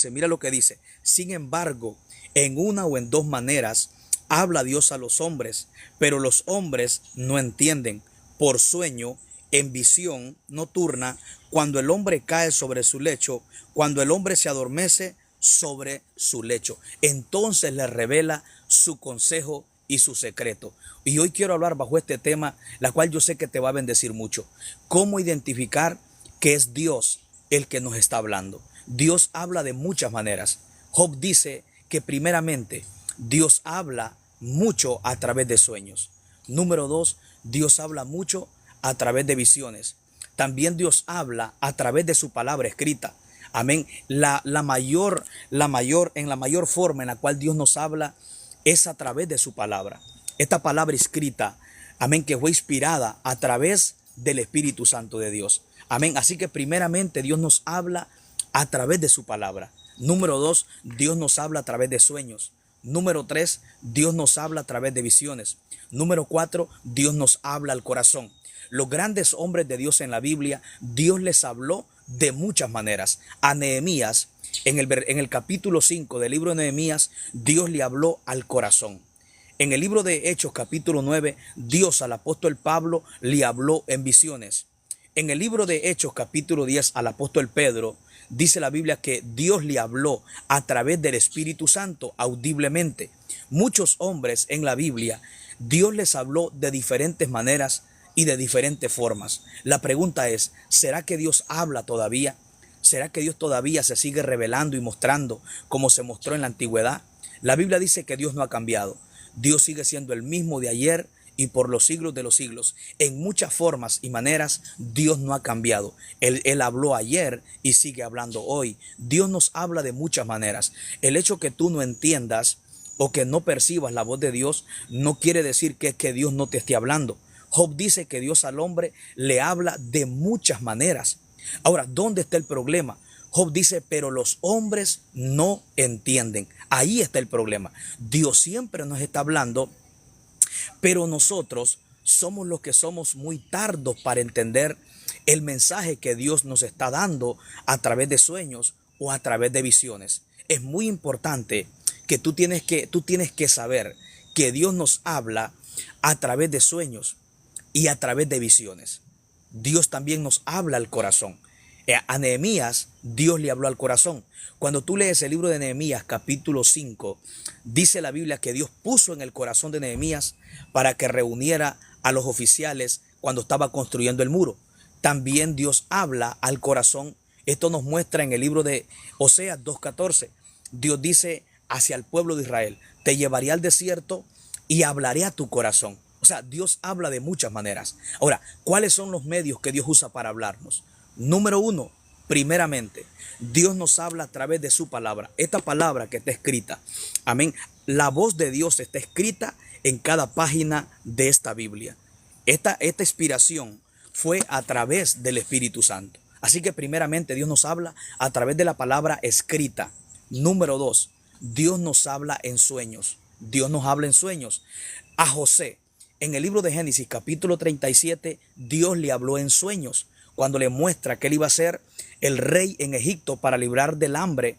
Mira lo que dice. Sin embargo, en una o en dos maneras habla Dios a los hombres, pero los hombres no entienden. Por sueño, en visión nocturna, cuando el hombre cae sobre su lecho, cuando el hombre se adormece sobre su lecho. Entonces le revela su consejo y su secreto. Y hoy quiero hablar bajo este tema, la cual yo sé que te va a bendecir mucho. ¿Cómo identificar que es Dios el que nos está hablando? Dios habla de muchas maneras. Job dice que primeramente Dios habla mucho a través de sueños. Número dos, Dios habla mucho a través de visiones. También Dios habla a través de su palabra escrita. Amén. En la mayor forma en la cual Dios nos habla es a través de su palabra. Esta palabra escrita, amén, que fue inspirada a través del Espíritu Santo de Dios. Amén. Así que primeramente Dios nos habla a través de su palabra. Número dos, Dios nos habla a través de sueños. Número tres, Dios nos habla a través de visiones. Número cuatro, Dios nos habla al corazón. Los grandes hombres de Dios en la Biblia, Dios les habló de muchas maneras. A Nehemías, en el capítulo 5 del libro de Nehemías, Dios le habló al corazón. En el libro de Hechos, capítulo 9, Dios al apóstol Pablo le habló en visiones. En el libro de Hechos, capítulo 10, al apóstol Pedro, dice la Biblia que Dios le habló a través del Espíritu Santo audiblemente. Muchos hombres en la Biblia, Dios les habló de diferentes maneras y de diferentes formas. La pregunta es, ¿será que Dios habla todavía? ¿Será que Dios todavía se sigue revelando y mostrando como se mostró en la antigüedad? La Biblia dice que Dios no ha cambiado. Dios sigue siendo el mismo de ayer y por los siglos de los siglos. En muchas formas y maneras Dios no ha cambiado. Él habló ayer y sigue hablando hoy. Dios nos habla de muchas maneras. El hecho que tú no entiendas o que no percibas la voz de Dios no quiere decir que Dios no te esté hablando. Job dice que Dios al hombre le habla de muchas maneras. Ahora, ¿dónde está el problema? Job dice, pero los hombres no entienden. Ahí está el problema. Dios siempre nos está hablando, pero nosotros somos los que somos muy tardos para entender el mensaje que Dios nos está dando a través de sueños o a través de visiones. Es muy importante que tú tienes que saber que Dios nos habla a través de sueños y a través de visiones. Dios también nos habla al corazón. A Nehemías, Dios le habló al corazón. Cuando tú lees el libro de Nehemías, capítulo 5, dice la Biblia que Dios puso en el corazón de Nehemías para que reuniera a los oficiales cuando estaba construyendo el muro. También Dios habla al corazón. Esto nos muestra en el libro de Oseas 2:14. Dios dice hacia el pueblo de Israel, te llevaré al desierto y hablaré a tu corazón. O sea, Dios habla de muchas maneras. Ahora, ¿cuáles son los medios que Dios usa para hablarnos? Número uno, primeramente, Dios nos habla a través de su palabra. Esta palabra que está escrita, amén. La voz de Dios está escrita en cada página de esta Biblia. Esta inspiración fue a través del Espíritu Santo. Así que primeramente Dios nos habla a través de la palabra escrita. Número dos, Dios nos habla en sueños. Dios nos habla en sueños. A José, en el libro de Génesis capítulo 37, Dios le habló en sueños cuando le muestra que él iba a ser el rey en Egipto para librar del hambre,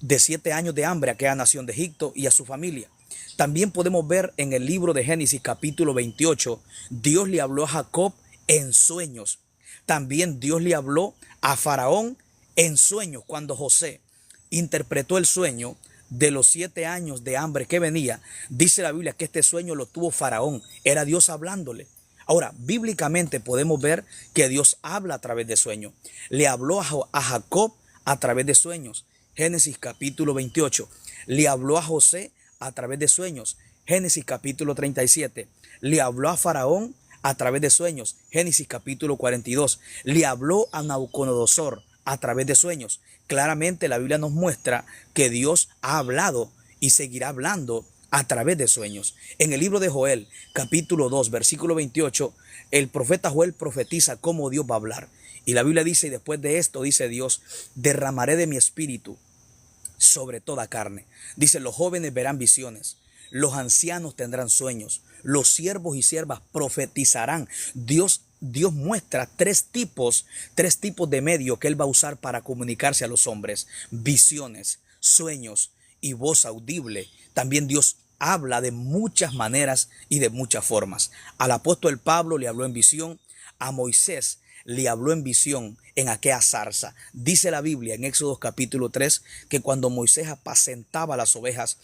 de 7 años de hambre a aquella nación de Egipto y a su familia. También podemos ver en el libro de Génesis capítulo 28, Dios le habló a Jacob en sueños. También Dios le habló a Faraón en sueños cuando José interpretó el sueño de los 7 años de hambre que venía. Dice la Biblia que este sueño lo tuvo Faraón, era Dios hablándole. Ahora, bíblicamente podemos ver que Dios habla a través de sueños. Le habló a Jacob a través de sueños. Génesis capítulo 28. Le habló a José a través de sueños. Génesis capítulo 37. Le habló a Faraón a través de sueños. Génesis capítulo 42. Le habló a Nabucodonosor a través de sueños. Claramente la Biblia nos muestra que Dios ha hablado y seguirá hablando a través de sueños. En el libro de Joel, capítulo 2, versículo 28, el profeta Joel profetiza cómo Dios va a hablar. Y la Biblia dice, y después de esto, dice Dios, derramaré de mi espíritu sobre toda carne. Dice, los jóvenes verán visiones, los ancianos tendrán sueños, los siervos y siervas profetizarán. Dios muestra tres tipos de medios que Él va a usar para comunicarse a los hombres. Visiones. sueños y voz audible. También Dios habla de muchas maneras y de muchas formas. Al apóstol Pablo le habló en visión, a Moisés le habló en visión en aquella zarza. Dice la Biblia en Éxodo capítulo 3 que cuando Moisés apacentaba las ovejas,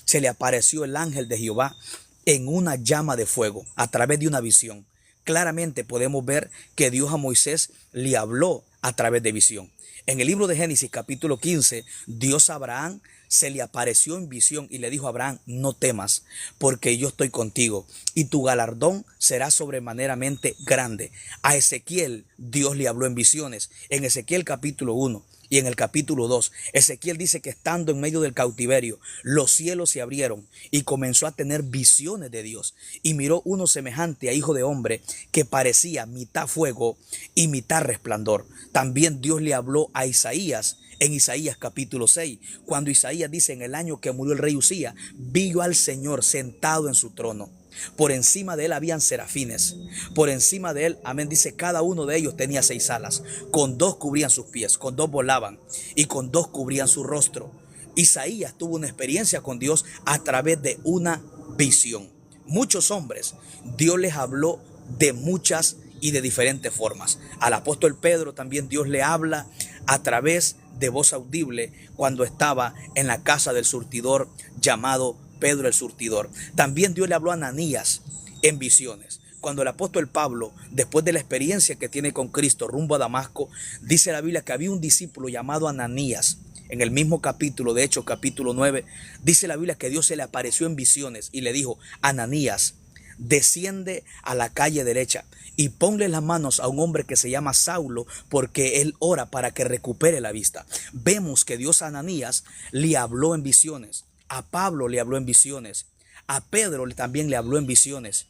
se le apareció el ángel de Jehová en una llama de fuego a través de una visión. Claramente podemos ver que Dios a Moisés le habló a través de visión. En el libro de Génesis capítulo 15, Dios a Abraham se le apareció en visión y le dijo a Abraham: no temas, porque yo estoy contigo y tu galardón será sobremaneramente grande. A Ezequiel Dios le habló en visiones. En Ezequiel capítulo 1 y en el capítulo 2, Ezequiel dice que estando en medio del cautiverio, los cielos se abrieron y comenzó a tener visiones de Dios. Y miró uno semejante a hijo de hombre que parecía mitad fuego y mitad resplandor. También Dios le habló a Isaías en Isaías capítulo 6, cuando Isaías dice: en el año que murió el rey Usías, vi yo al Señor sentado en su trono. Por encima de él habían serafines. Por encima de él, amén, dice, cada uno de ellos tenía 6 alas. Con 2 cubrían sus pies, con 2 volaban y con 2 cubrían su rostro. Isaías tuvo una experiencia con Dios a través de una visión. Muchos hombres, Dios les habló de muchas y de diferentes formas. Al apóstol Pedro también Dios le habla a través de voz audible cuando estaba en la casa del surtidor llamado Pedro el surtidor. También Dios le habló a Ananías en visiones. Cuando el apóstol Pablo, después de la experiencia que tiene con Cristo rumbo a Damasco, dice la Biblia que había un discípulo llamado Ananías. En el mismo capítulo, de Hechos capítulo 9, dice la Biblia que Dios se le apareció en visiones y le dijo: Ananías, desciende a la calle derecha y ponle las manos a un hombre que se llama Saulo, porque él ora para que recupere la vista. Vemos que Dios a Ananías le habló en visiones. A Pablo le habló en visiones. A Pedro también le habló en visiones.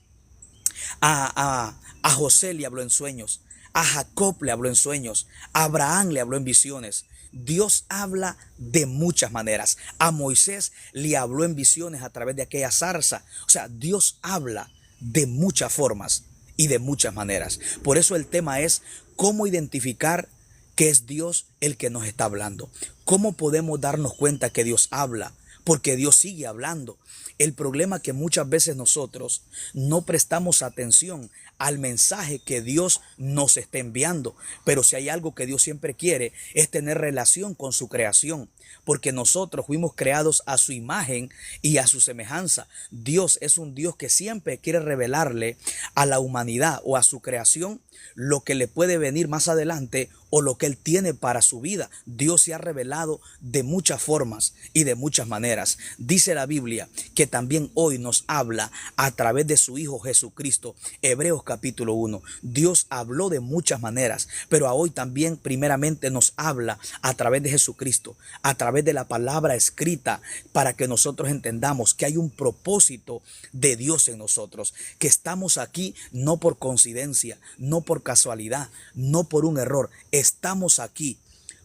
A José le habló en sueños. A Jacob le habló en sueños. A Abraham le habló en visiones. Dios habla de muchas maneras. A Moisés le habló en visiones a través de aquella zarza. O sea, Dios habla de muchas formas y de muchas maneras. Por eso el tema es cómo identificar que es Dios el que nos está hablando. ¿Cómo podemos darnos cuenta que Dios habla? Porque Dios sigue hablando. El problema es que muchas veces nosotros no prestamos atención al mensaje que Dios nos está enviando. Pero si hay algo que Dios siempre quiere, es tener relación con su creación. Porque nosotros fuimos creados a su imagen y a su semejanza. Dios es un Dios que siempre quiere revelarle a la humanidad o a su creación lo que le puede venir más adelante o lo que Él tiene para su vida. Dios se ha revelado de muchas formas y de muchas maneras. Dice la Biblia que también hoy nos habla a través de su Hijo Jesucristo. Hebreos capítulo 1. Dios habló de muchas maneras, pero hoy también primeramente nos habla a través de Jesucristo, a través de la palabra escrita, para que nosotros entendamos que hay un propósito de Dios en nosotros, que estamos aquí no por coincidencia, no por casualidad, no por un error. Estamos aquí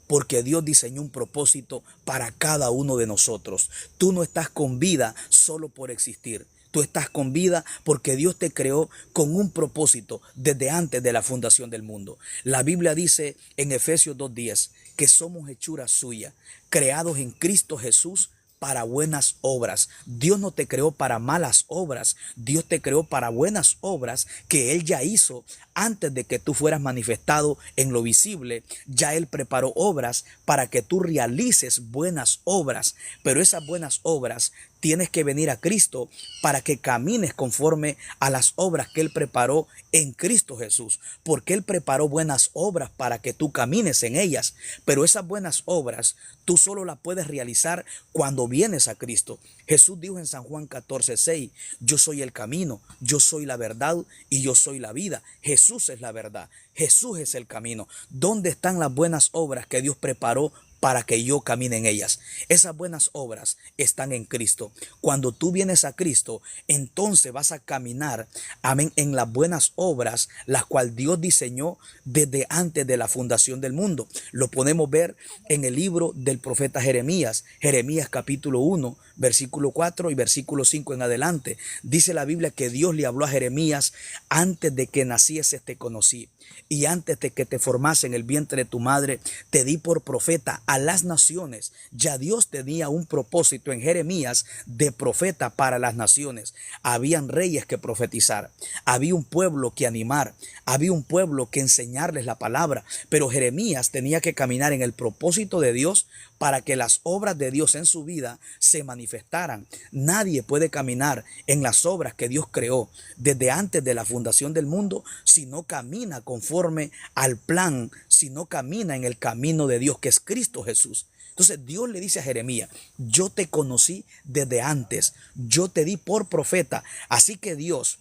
porque Dios diseñó un propósito para cada uno de nosotros. Tú no estás con vida solo por existir. Tú estás con vida porque Dios te creó con un propósito desde antes de la fundación del mundo. La Biblia dice en Efesios 2:10 que somos hechura suya, creados en Cristo Jesús para buenas obras. Dios no te creó para malas obras. Dios te creó para buenas obras que Él ya hizo antes de que tú fueras manifestado en lo visible. Ya Él preparó obras para que tú realices buenas obras. Pero esas buenas obras tienes que venir a Cristo para que camines conforme a las obras que Él preparó en Cristo Jesús. Porque Él preparó buenas obras para que tú camines en ellas. Pero esas buenas obras tú solo las puedes realizar cuando vienes a Cristo. Jesús dijo en San Juan 14:6, yo soy el camino, yo soy la verdad y yo soy la vida. Jesús es la verdad, Jesús es el camino. ¿Dónde están las buenas obras que Dios preparó para que yo camine en ellas? Esas buenas obras están en Cristo. Cuando tú vienes a Cristo, entonces vas a caminar, amén, en las buenas obras, las cuales Dios diseñó desde antes de la fundación del mundo. Lo podemos ver en el libro del profeta Jeremías, Jeremías capítulo 1, versículo 4 y versículo 5 en adelante. Dice la Biblia que Dios le habló a Jeremías: antes de que nacieses te conocí, y antes de que te formase en el vientre de tu madre, te di por profeta a las naciones. Ya Dios tenía un propósito en Jeremías de profeta para las naciones. Habían reyes que profetizar, había un pueblo que animar, había un pueblo que enseñarles la palabra, pero Jeremías tenía que caminar en el propósito de Dios para que las obras de Dios en su vida se manifestaran. Nadie puede caminar en las obras que Dios creó desde antes de la fundación del mundo si no camina conforme al plan, si no camina en el camino de Dios, que es Cristo Jesús. Entonces Dios le dice a Jeremías: yo te conocí desde antes, yo te di por profeta. Así que Dios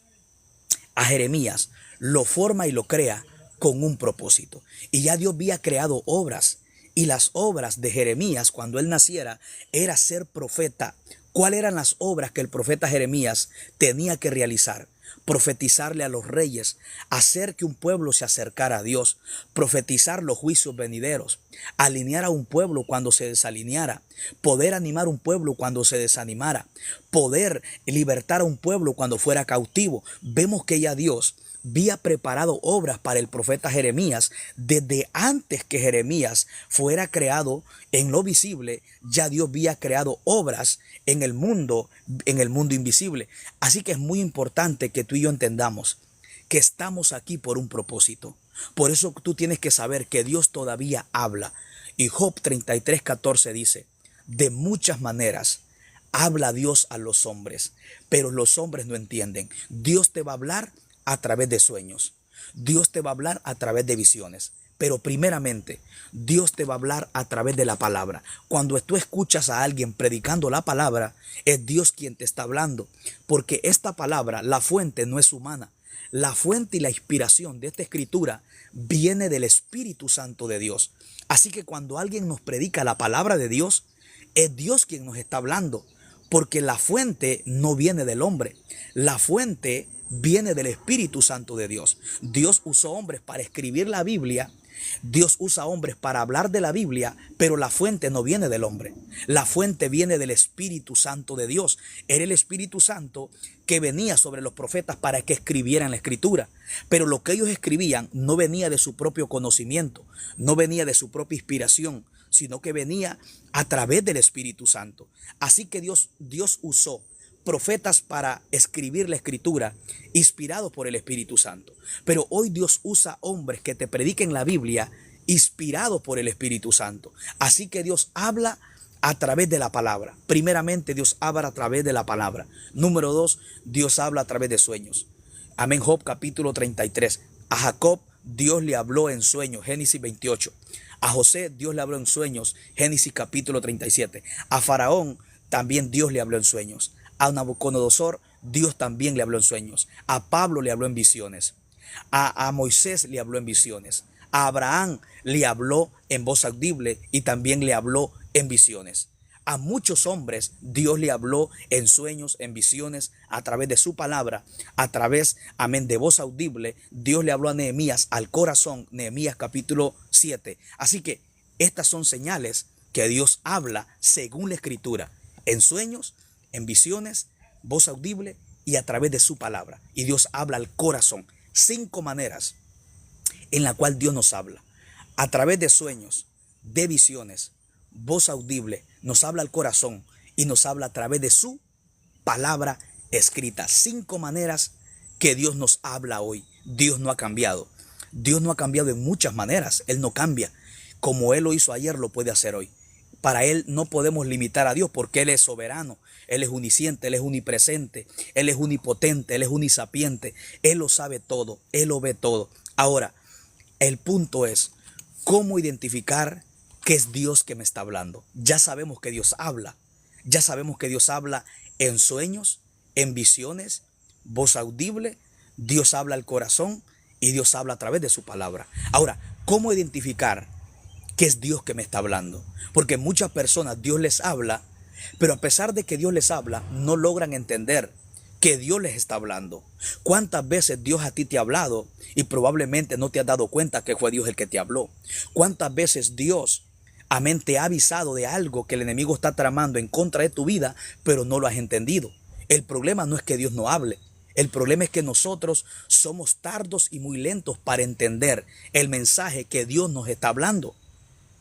a Jeremías lo forma y lo crea con un propósito. Y ya Dios había creado obras. Y las obras de Jeremías cuando él naciera era ser profeta. ¿Cuáles eran las obras que el profeta Jeremías tenía que realizar? Profetizarle a los reyes, hacer que un pueblo se acercara a Dios, profetizar los juicios venideros, alinear a un pueblo cuando se desalineara, poder animar a un pueblo cuando se desanimara, poder libertar a un pueblo cuando fuera cautivo. Vemos que ya Dios había preparado obras para el profeta Jeremías desde antes que Jeremías fuera creado en lo visible. Ya Dios había creado obras en el mundo invisible. Así que es muy importante que tú y yo entendamos que estamos aquí por un propósito. Por eso tú tienes que saber que Dios todavía habla. Y Job 33:14 dice: de muchas maneras habla Dios a los hombres, pero los hombres no entienden. Dios te va a hablar a través de sueños. Dios te va a hablar a través de visiones. Pero primeramente, Dios te va a hablar a través de la palabra. Cuando tú escuchas a alguien predicando la palabra, es Dios quien te está hablando. Porque esta palabra, la fuente no es humana. La fuente y la inspiración de esta escritura viene del Espíritu Santo de Dios. Así que cuando alguien nos predica la palabra de Dios, es Dios quien nos está hablando. Porque la fuente no viene del hombre. La fuente viene del Espíritu Santo de Dios. Dios usó hombres para escribir la Biblia. Dios usa hombres para hablar de la Biblia, pero la fuente no viene del hombre. La fuente viene del Espíritu Santo de Dios. Era el Espíritu Santo que venía sobre los profetas para que escribieran la Escritura. Pero lo que ellos escribían no venía de su propio conocimiento, no venía de su propia inspiración, sino que venía a través del Espíritu Santo. Así que Dios usó profetas para escribir la Escritura, inspirados por el Espíritu Santo. Pero hoy Dios usa hombres que te prediquen la Biblia, inspirados por el Espíritu Santo. Así que Dios habla a través de la palabra. Primeramente, Dios habla a través de la palabra. Número 2, Dios habla a través de sueños. Amén. Job capítulo 33. A Jacob Dios le habló en sueños, Génesis 28. A José Dios le habló en sueños, Génesis capítulo 37. A Faraón también Dios le habló en sueños. A Nabucodonosor Dios también le habló en sueños. A Pablo le habló en visiones. A Moisés le habló en visiones. A Abraham le habló en voz audible y también le habló en visiones. A muchos hombres Dios le habló en sueños, en visiones, a través de su palabra, a través, amén, de voz audible. Dios le habló a Nehemías al corazón, Nehemías capítulo 7. Así que estas son señales que Dios habla según la Escritura, en sueños, en visiones, voz audible y a través de su palabra. Y Dios habla al corazón. 5 maneras en la cual Dios nos habla. A través de sueños, de visiones, voz audible, nos habla al corazón y nos habla a través de su palabra escrita. 5 maneras que Dios nos habla hoy. Dios no ha cambiado. Dios no ha cambiado en muchas maneras. Él no cambia. Como Él lo hizo ayer, lo puede hacer hoy. Para Él no podemos limitar a Dios porque Él es soberano, Él es omnisciente, Él es omnipresente, Él es omnipotente, Él es omnisapiente. Él lo sabe todo, Él lo ve todo. Ahora, el punto es cómo identificar que es Dios que me está hablando. Ya sabemos que Dios habla. Ya sabemos que Dios habla en sueños, en visiones, voz audible. Dios habla al corazón y Dios habla a través de su palabra. Ahora, ¿cómo identificar que es Dios que me está hablando? Porque muchas personas Dios les habla, pero a pesar de que Dios les habla, no logran entender que Dios les está hablando. ¿Cuántas veces Dios a ti te ha hablado y probablemente no te has dado cuenta que fue Dios el que te habló? ¿Cuántas veces Dios, amén, te ha avisado de algo que el enemigo está tramando en contra de tu vida, pero no lo has entendido? El problema no es que Dios no hable. El problema es que nosotros somos tardos y muy lentos para entender el mensaje que Dios nos está hablando.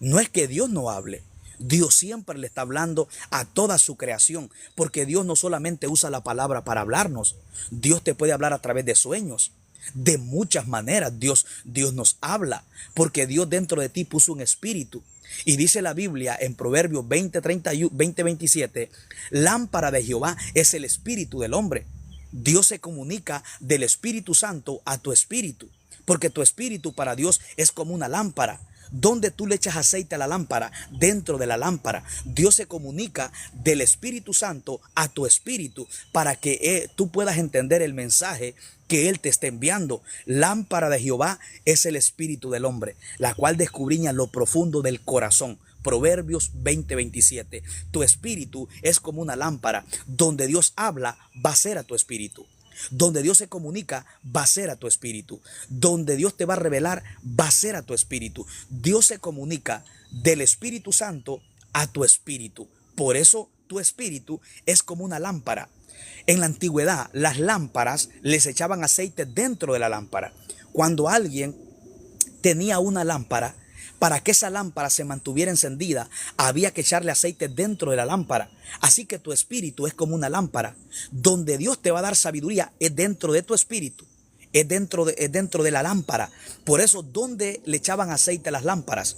No es que Dios no hable. Dios siempre le está hablando a toda su creación, porque Dios no solamente usa la palabra para hablarnos. Dios te puede hablar a través de sueños. De muchas maneras Dios nos habla, porque Dios dentro de ti puso un espíritu. Y dice la Biblia en Proverbios 20:27, lámpara de Jehová es el espíritu del hombre. Dios se comunica del Espíritu Santo a tu espíritu, porque tu espíritu para Dios es como una lámpara. Donde tú le echas aceite a la lámpara, dentro de la lámpara, Dios se comunica del Espíritu Santo a tu espíritu para que tú puedas entender el mensaje que Él te está enviando. Lámpara de Jehová es el espíritu del hombre, la cual descubriña lo profundo del corazón. Proverbios 20:27. Tu espíritu es como una lámpara. Donde Dios habla, va a ser a tu espíritu. Donde Dios se comunica, va a ser a tu espíritu. Donde Dios te va a revelar, va a ser a tu espíritu. Dios se comunica del Espíritu Santo a tu espíritu. Por eso tu espíritu es como una lámpara. En la antigüedad, las lámparas les echaban aceite dentro de la lámpara. Cuando alguien tenía una lámpara, para que esa lámpara se mantuviera encendida, había que echarle aceite dentro de la lámpara. Así que tu espíritu es como una lámpara. Donde Dios te va a dar sabiduría es dentro de tu espíritu, es dentro de la lámpara. Por eso, ¿dónde le echaban aceite a las lámparas?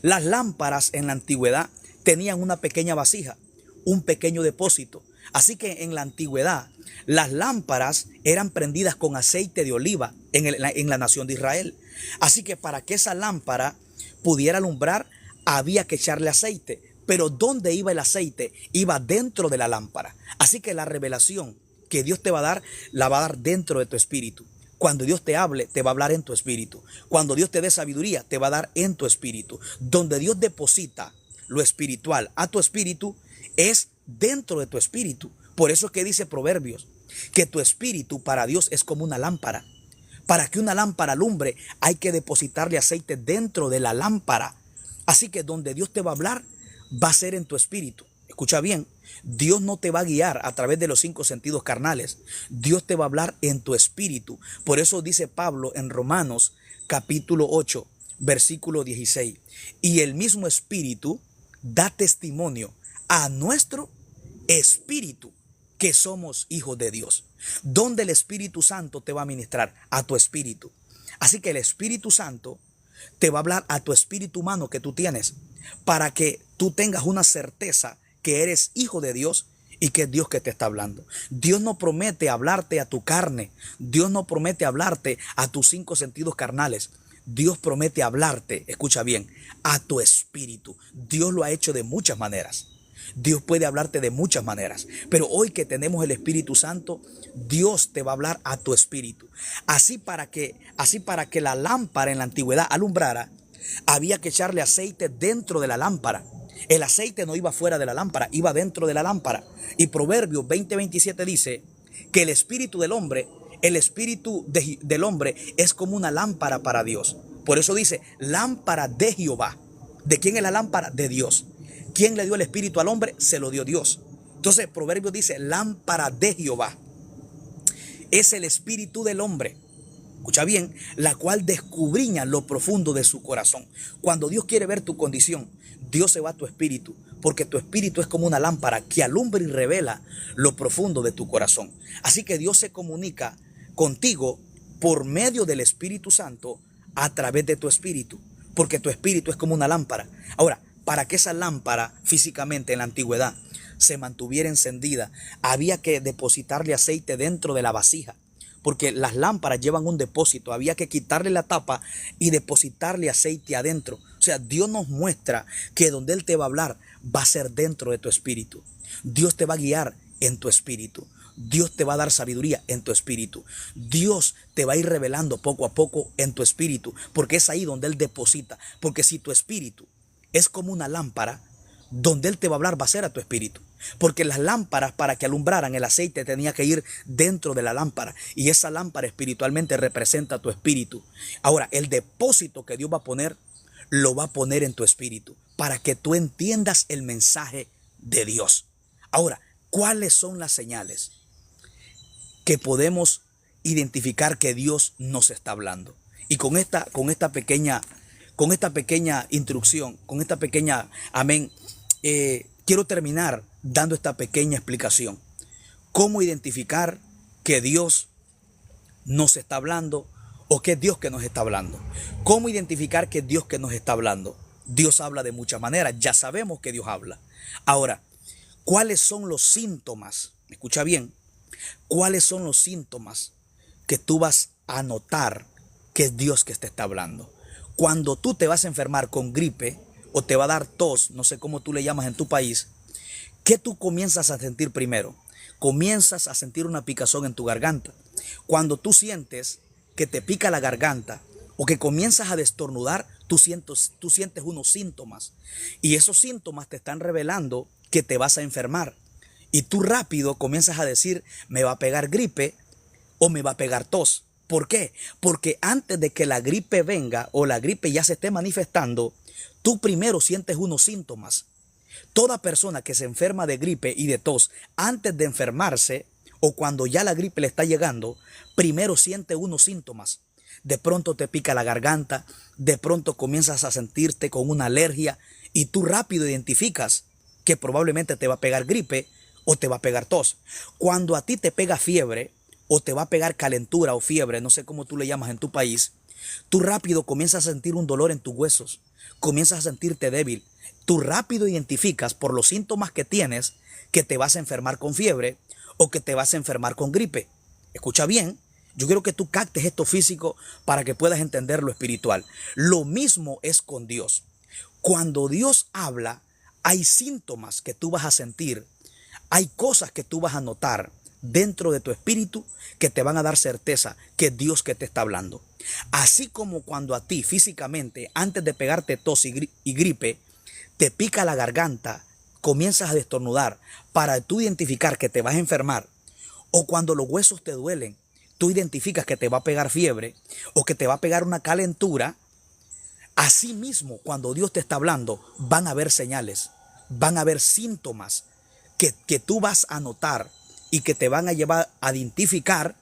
Las lámparas en la antigüedad tenían una pequeña vasija, un pequeño depósito. Así que en la antigüedad, las lámparas eran prendidas con aceite de oliva en la nación de Israel. Así que para que esa lámpara pudiera alumbrar, había que echarle aceite. Pero ¿dónde iba el aceite? Iba dentro de la lámpara. Así que la revelación que Dios te va a dar, la va a dar dentro de tu espíritu. Cuando Dios te hable, te va a hablar en tu espíritu. Cuando Dios te dé sabiduría, te va a dar en tu espíritu. Donde Dios deposita lo espiritual a tu espíritu, es dentro de tu espíritu. Por eso es que dice Proverbios, que tu espíritu para Dios es como una lámpara. Para que una lámpara alumbre, hay que depositarle aceite dentro de la lámpara. Así que donde Dios te va a hablar, va a ser en tu espíritu. Escucha bien, Dios no te va a guiar a través de los 5 sentidos carnales. Dios te va a hablar en tu espíritu. Por eso dice Pablo en Romanos capítulo 8, versículo 16. Y el mismo espíritu da testimonio a nuestro espíritu que somos hijos de Dios. ¿Dónde el Espíritu Santo te va a ministrar? A tu espíritu. Así que el Espíritu Santo te va a hablar a tu espíritu humano que tú tienes, para que tú tengas una certeza que eres hijo de Dios y que es Dios que te está hablando. Dios no promete hablarte a tu carne. Dios no promete hablarte a tus 5 sentidos carnales. Dios promete hablarte, escucha bien, a tu espíritu. Dios lo ha hecho de muchas maneras. Dios puede hablarte de muchas maneras, pero hoy que tenemos el Espíritu Santo, Dios te va a hablar a tu espíritu. Así para que la lámpara en la antigüedad alumbrara, había que echarle aceite dentro de la lámpara. El aceite no iba fuera de la lámpara, iba dentro de la lámpara. Y Proverbios 20:27 dice que el espíritu del hombre, del hombre es como una lámpara para Dios. Por eso dice, lámpara de Jehová. ¿De quién es la lámpara? De Dios. ¿Quién le dio el espíritu al hombre? Se lo dio Dios. Entonces Proverbios dice, lámpara de Jehová es el espíritu del hombre. Escucha bien, la cual descubriña lo profundo de su corazón. Cuando Dios quiere ver tu condición, Dios se va a tu espíritu, porque tu espíritu es como una lámpara que alumbra y revela lo profundo de tu corazón. Así que Dios se comunica contigo por medio del Espíritu Santo a través de tu espíritu, porque tu espíritu es como una lámpara. Ahora, para que esa lámpara físicamente en la antigüedad se mantuviera encendida, había que depositarle aceite dentro de la vasija, porque las lámparas llevan un depósito. Había que quitarle la tapa y depositarle aceite adentro. O sea, Dios nos muestra que donde Él te va a hablar va a ser dentro de tu espíritu. Dios te va a guiar en tu espíritu. Dios te va a dar sabiduría en tu espíritu. Dios te va a ir revelando poco a poco en tu espíritu, porque es ahí donde Él deposita. Porque si tu espíritu es como una lámpara, donde Él te va a hablar va a ser a tu espíritu. Porque las lámparas, para que alumbraran, el aceite tenía que ir dentro de la lámpara. Y esa lámpara espiritualmente representa tu espíritu. Ahora, el depósito que Dios va a poner, lo va a poner en tu espíritu, para que tú entiendas el mensaje de Dios. Ahora, ¿cuáles son las señales que podemos identificar que Dios nos está hablando? Y con esta pequeña con esta pequeña instrucción, con esta pequeña, amén, quiero terminar dando esta pequeña explicación. ¿Cómo identificar que Dios nos está hablando o que es Dios que nos está hablando? ¿Cómo identificar que es Dios que nos está hablando? Dios habla de muchas maneras, ya sabemos que Dios habla. Ahora, ¿cuáles son los síntomas? Escucha bien, ¿cuáles son los síntomas que tú vas a notar que es Dios que te está hablando? Cuando tú te vas a enfermar con gripe o te va a dar tos, no sé cómo tú le llamas en tu país, ¿qué tú comienzas a sentir primero? Comienzas a sentir una picazón en tu garganta. Cuando tú sientes que te pica la garganta o que comienzas a destornudar, tú sientes unos síntomas. Y esos síntomas te están revelando que te vas a enfermar. Y tú rápido comienzas a decir, me va a pegar gripe o me va a pegar tos. ¿Por qué? Porque antes de que la gripe venga o la gripe ya se esté manifestando, tú primero sientes unos síntomas. Toda persona que se enferma de gripe y de tos antes de enfermarse o cuando ya la gripe le está llegando, primero siente unos síntomas. De pronto te pica la garganta, de pronto comienzas a sentirte con una alergia y tú rápido identificas que probablemente te va a pegar gripe o te va a pegar tos. Cuando a ti te pega fiebre o te va a pegar calentura o fiebre, no sé cómo tú le llamas en tu país, tú rápido comienzas a sentir un dolor en tus huesos, comienzas a sentirte débil. Tú rápido identificas por los síntomas que tienes que te vas a enfermar con fiebre o que te vas a enfermar con gripe. Escucha bien, yo quiero que tú captes esto físico para que puedas entender lo espiritual. Lo mismo es con Dios. Cuando Dios habla, hay síntomas que tú vas a sentir, hay cosas que tú vas a notar dentro de tu espíritu que te van a dar certeza que es Dios que te está hablando. Así como cuando a ti físicamente, antes de pegarte tos y gripe, te pica la garganta, comienzas a destornudar para tú identificar que te vas a enfermar, o cuando los huesos te duelen, tú identificas que te va a pegar fiebre o que te va a pegar una calentura. Así mismo, cuando Dios te está hablando, van a haber señales, van a haber síntomas que tú vas a notar y que te van a llevar a identificar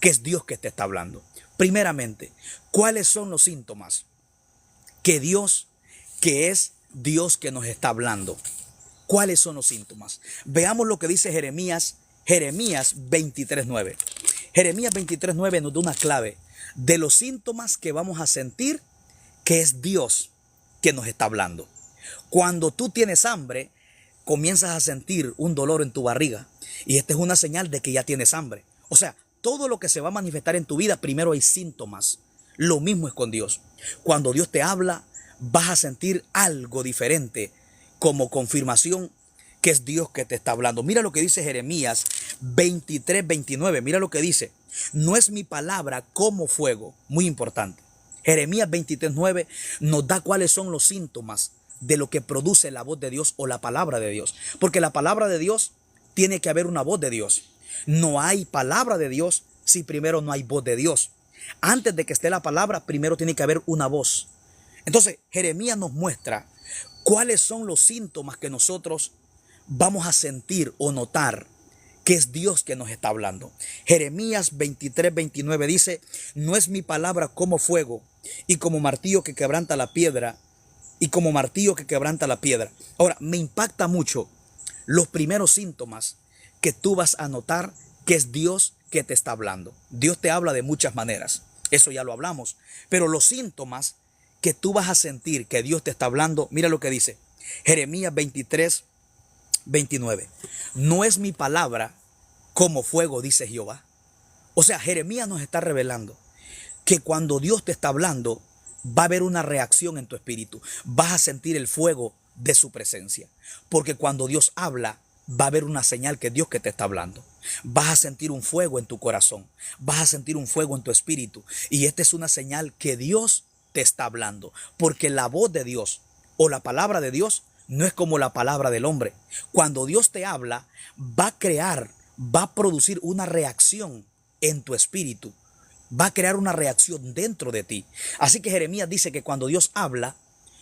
que es Dios que te está hablando. Primeramente, ¿cuáles son los síntomas? Que es Dios que nos está hablando. ¿Cuáles son los síntomas? Veamos lo que dice Jeremías 23:9. Jeremías 23:9 nos da una clave de los síntomas que vamos a sentir que es Dios que nos está hablando. Cuando tú tienes hambre, comienzas a sentir un dolor en tu barriga. Y esta es una señal de que ya tienes hambre. O sea, todo lo que se va a manifestar en tu vida, primero hay síntomas. Lo mismo es con Dios. Cuando Dios te habla, vas a sentir algo diferente como confirmación que es Dios que te está hablando. Mira lo que dice Jeremías 23:29. Mira lo que dice. No es mi palabra como fuego. Muy importante. Jeremías 23:9 nos da cuáles son los síntomas de lo que produce la voz de Dios o la palabra de Dios. Porque la palabra de Dios tiene que haber una voz de Dios. No hay palabra de Dios si primero no hay voz de Dios. Antes de que esté la palabra, primero tiene que haber una voz. Entonces, Jeremías nos muestra cuáles son los síntomas que nosotros vamos a sentir o notar que es Dios que nos está hablando. Jeremías 23:29 dice, no es mi palabra como fuego y como martillo que quebranta la piedra y como martillo que quebranta la piedra. Ahora, me impacta mucho los primeros síntomas que tú vas a notar que es Dios que te está hablando. Dios te habla de muchas maneras, eso ya lo hablamos, pero los síntomas que tú vas a sentir que Dios te está hablando, mira lo que dice Jeremías 23:29. No es mi palabra como fuego, dice Jehová. O sea, Jeremías nos está revelando que cuando Dios te está hablando, va a haber una reacción en tu espíritu. Vas a sentir el fuego de su presencia. Porque cuando Dios habla, va a haber una señal que es Dios que te está hablando. Vas a sentir un fuego en tu corazón. Vas a sentir un fuego en tu espíritu. Y esta es una señal que Dios te está hablando. Porque la voz de Dios o la palabra de Dios no es como la palabra del hombre. Cuando Dios te habla, va a producir una reacción en tu espíritu. Va a crear una reacción dentro de ti. Así que Jeremías dice que cuando Dios habla,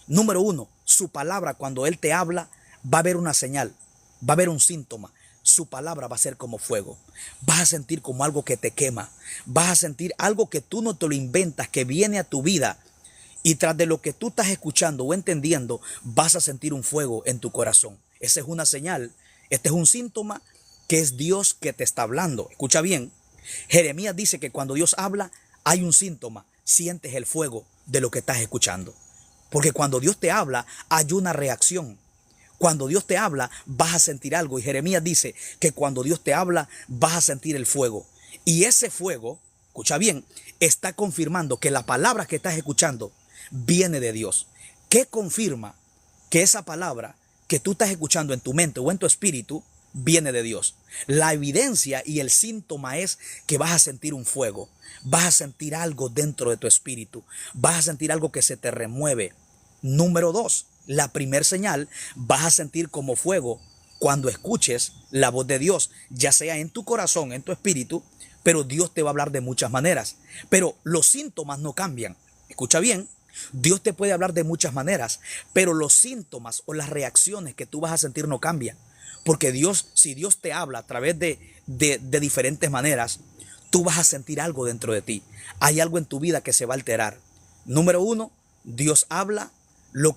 número uno, su palabra, cuando Él te habla, va a haber una señal, va a haber un síntoma. Su palabra va a ser como fuego. Vas a sentir como algo que te quema. Vas a sentir algo que tú no te lo inventas, que viene a tu vida Y tras de lo que tú estás escuchando o entendiendo, vas a sentir un fuego en tu corazón. Esa es una señal, este es un síntoma que es Dios que te está hablando. Escucha bien, Jeremías dice que cuando Dios habla hay un síntoma, sientes el fuego de lo que estás escuchando. Porque cuando Dios te habla hay una reacción. Cuando Dios te habla vas a sentir algo. Y Jeremías dice que cuando Dios te habla vas a sentir el fuego. Y ese fuego, escucha bien, está confirmando que la palabra que estás escuchando viene de Dios. ¿Qué confirma que esa palabra que tú estás escuchando en tu mente o en tu espíritu viene de Dios? La evidencia y el síntoma es que vas a sentir un fuego, vas a sentir algo dentro de tu espíritu, vas a sentir algo que se te remueve. Número 2, la primer señal, vas a sentir como fuego cuando escuches la voz de Dios, ya sea en tu corazón, en tu espíritu, pero Dios te va a hablar de muchas maneras. Pero los síntomas no cambian. Escucha bien, Dios te puede hablar de muchas maneras, pero los síntomas o las reacciones que tú vas a sentir no cambian. Porque Dios, si Dios te habla a través de diferentes maneras, tú vas a sentir algo dentro de ti. Hay algo en tu vida que se va a alterar. Número 1, Dios habla.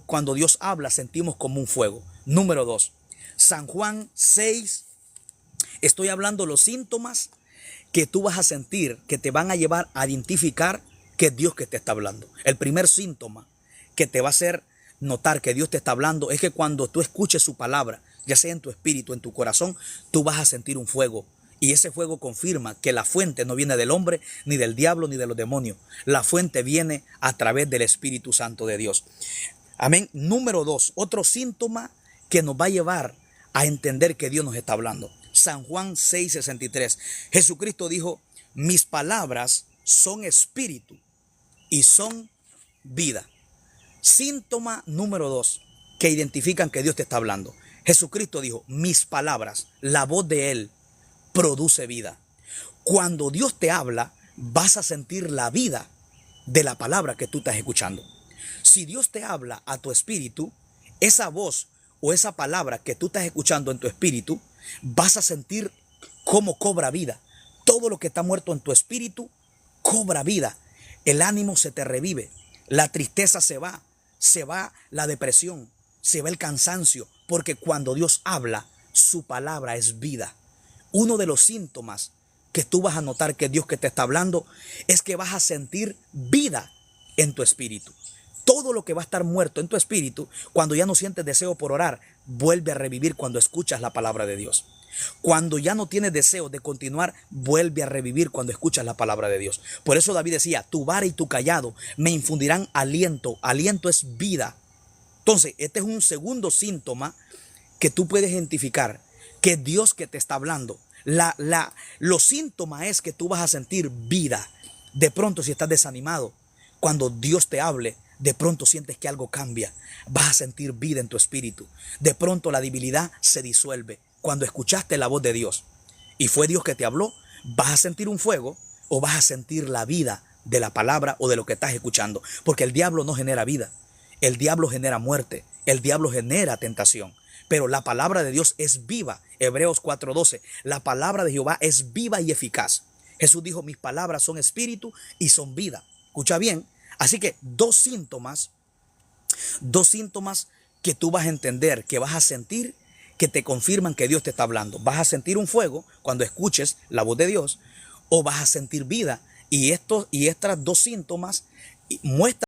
Cuando Dios habla sentimos como un fuego. Número 2, San Juan 6, estoy hablando los síntomas que tú vas a sentir, que te van a llevar a identificar que es Dios que te está hablando. El primer síntoma que te va a hacer notar que Dios te está hablando es que cuando tú escuches su palabra, ya sea en tu espíritu, en tu corazón, tú vas a sentir un fuego. Y ese fuego confirma que la fuente no viene del hombre, ni del diablo, ni de los demonios. La fuente viene a través del Espíritu Santo de Dios. Amén. Número 2, otro síntoma que nos va a llevar a entender que Dios nos está hablando. San Juan 6:63. Jesucristo dijo, mis palabras son espíritu y son vida. Síntoma número 2 que identifican que Dios te está hablando. Jesucristo dijo, mis palabras, la voz de Él produce vida. Cuando Dios te habla, vas a sentir la vida de la palabra que tú estás escuchando. Si Dios te habla a tu espíritu, esa voz o esa palabra que tú estás escuchando en tu espíritu, vas a sentir cómo cobra vida. Todo lo que está muerto en tu espíritu cobra vida. El ánimo se te revive, la tristeza se va la depresión, se va el cansancio, porque cuando Dios habla, su palabra es vida. Uno de los síntomas que tú vas a notar que Dios que te está hablando es que vas a sentir vida en tu espíritu. Todo lo que va a estar muerto en tu espíritu, cuando ya no sientes deseo por orar, vuelve a revivir cuando escuchas la palabra de Dios. Cuando ya no tienes deseo de continuar, vuelve a revivir cuando escuchas la palabra de Dios. Por eso David decía, tu vara y tu cayado me infundirán aliento. Aliento es vida. Entonces, este es un segundo síntoma que tú puedes identificar, que es Dios que te está hablando. Los síntomas es que tú vas a sentir vida. De pronto, si estás desanimado, cuando Dios te hable, de pronto sientes que algo cambia. Vas a sentir vida en tu espíritu. De pronto la debilidad se disuelve. Cuando escuchaste la voz de Dios y fue Dios que te habló, vas a sentir un fuego o vas a sentir la vida de la palabra o de lo que estás escuchando. Porque el diablo no genera vida. El diablo genera muerte. El diablo genera tentación. Pero la palabra de Dios es viva. Hebreos 4:12. La palabra de Jehová es viva y eficaz. Jesús dijo, mis palabras son espíritu y son vida. Escucha bien. Así que dos síntomas que tú vas a entender, que vas a sentir, que te confirman que Dios te está hablando. Vas a sentir un fuego cuando escuches la voz de Dios o vas a sentir vida. Y estos dos síntomas muestran